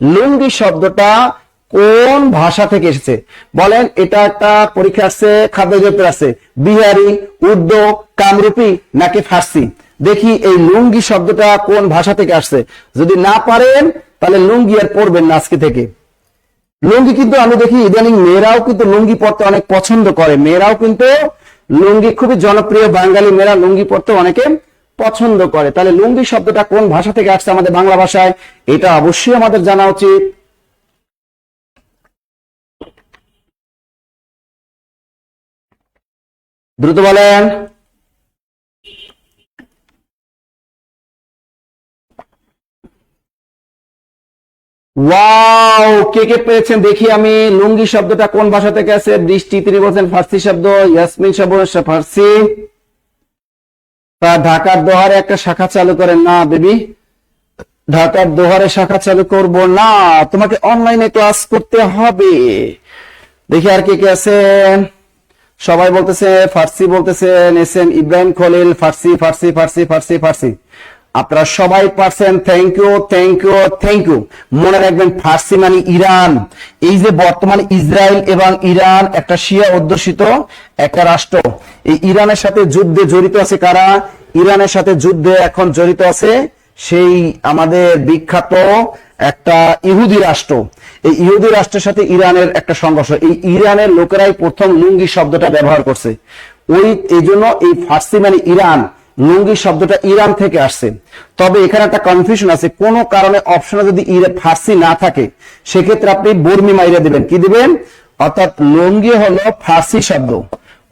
লুঙ্গি শব্দটা কোন ভাষা থেকে এসেছে বলেন? এটা একটা পরীক্ষা আছে, খাদ্যজগতের আছে, বিহারি, উর্দু, কামরূপী নাকি ফার্সি? দেখি এই লুঙ্গি শব্দটা কোন ভাষা থেকে আসছে। যদি না পারেন তাহলে লুঙ্গি আর পরবেন না আজকে থেকে। লুঙ্গি কিন্তু আমি দেখি ইদানিং মেয়েরাও কিন্তু লুঙ্গি পরতে অনেক পছন্দ করে। মেয়েরাও কিন্তু লুঙ্গি খুবই জনপ্রিয়, বাঙালি মেয়েরা লুঙ্গি পরতে অনেকে পছন্দ করে। তাহলে লুঙ্গি শব্দটা কোন ভাষা থেকে আসছে আমাদের বাংলা ভাষায়, এটা অবশ্যই আমাদের জানা উচিত। দ্রুত বলেন। ওয়াও, কে কে পেয়েছেন দেখি আমি। লুঙ্গি শব্দটা কোন ভাষা থেকে আছে? বৃষ্টি, তিনি বলছেন ফার্সি শব্দ। ইয়াসমিন শব্দ ফার্সি। তা ঢাকার দোহারে একটা শাখা চালু করেন না বেবি? ঢাকার দোহারে শাখা চালু করব না, তোমাকে অনলাইনে ক্লাস করতে হবে। দেখি আর কে কে আছেন। সবাই বলতেছে ফার্সি, বলতেছেন এস এম ইব্রাহিম খলিল ফার্সি ফার্সি ফার্সি ফার্সি ফার্সি। আপনারা সবাই পারছেন, thank you thank you thank you. মনে রাখবেন ফার্সি মানে ইরান। এই যে বর্তমান ইসরায়েল এবং ইরান একটা শিয়া অধ্যুষিত একটা রাষ্ট্র। এই ইরানের সাথে যুদ্ধে জড়িত আছে কারা? ইরানের সাথে যুদ্ধে এখন জড়িত আছে সেই আমাদের বিখ্যাত একটা ইহুদি রাষ্ট্র। এই ইহুদি রাষ্ট্রের সাথে ইরানের একটা সংঘর্ষ। এই ইরানের লোকেরাই প্রথম লুঙ্গি শব্দটা ব্যবহার করছে। এই জন্য এই ফার্সি মানে ইরান, লুঙ্গি শব্দটা ইরান থেকে আসছে। তবে এখানে একটা কনফিউশন আছে, কোন কারণে অপশনে যদি ফার্সি না থাকে সেক্ষেত্রে আপনি বর্মি মাইরা দিবেন। কি দিবেন? অর্থাৎ লুঙ্গি হলো ফার্সি শব্দ,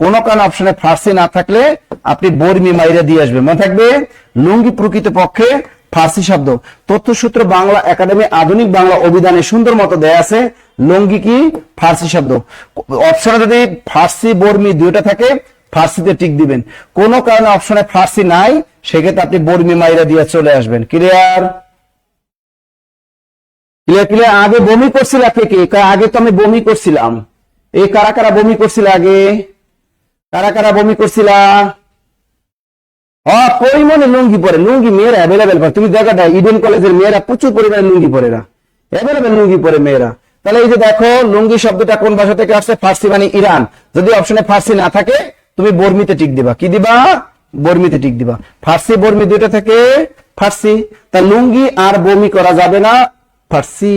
কোন কারণে অপশনে ফার্সি না থাকলে আপনি বর্মি মাইরা দিয়ে আসবেন। মনে থাকবে লুঙ্গি প্রকৃতপক্ষে ফার্সি শব্দ। তথ্যসূত্র বাংলা একাডেমি আধুনিক বাংলা অভিধানে সুন্দর মতো দেয়া আছে লুঙ্গি কি ফার্সি শব্দ। অপশনে যদি ফার্সি বর্মি দুইটা থাকে ফার্সিতে টিক দিবেন। কোন কারণে অপশনে ফার্সি নাই সেক্ষেত্রে আপনি বর্মি মাইরা দিয়ে চলে আসবেন। Clear clear clear. আগে বমি করছিল কে কে? আগে তো আমি বমি করছিলাম। এই কারা কারা বমি করছিল আগে? কারা কারা বমি করছিলা? পরিমাণে লুঙ্গি পরে, লুঙ্গি মেয়েরা অ্যাভেলেবেল পরে। তুমি দেখা যায় ইডেন কলেজের মেয়েরা প্রচুর পরিমাণে লুঙ্গি পরে, না অ্যাভেলেবেল লুঙ্গি পরে মেয়েরা। তাহলে এই যে দেখো লুঙ্গি শব্দটা কোন ভাষা থেকে আসছে? ফার্সি মানে ইরান। যদি অপশনে ফার্সি না থাকে তুমি বর্মিতে টিক দিবা। কি দিবা? বর্মিতে টিক দিবা। ফার্সি বর্মি দুইটা থেকে ফার্সি। তা লুঙ্গি আর বমি করা যাবে না, ফার্সি।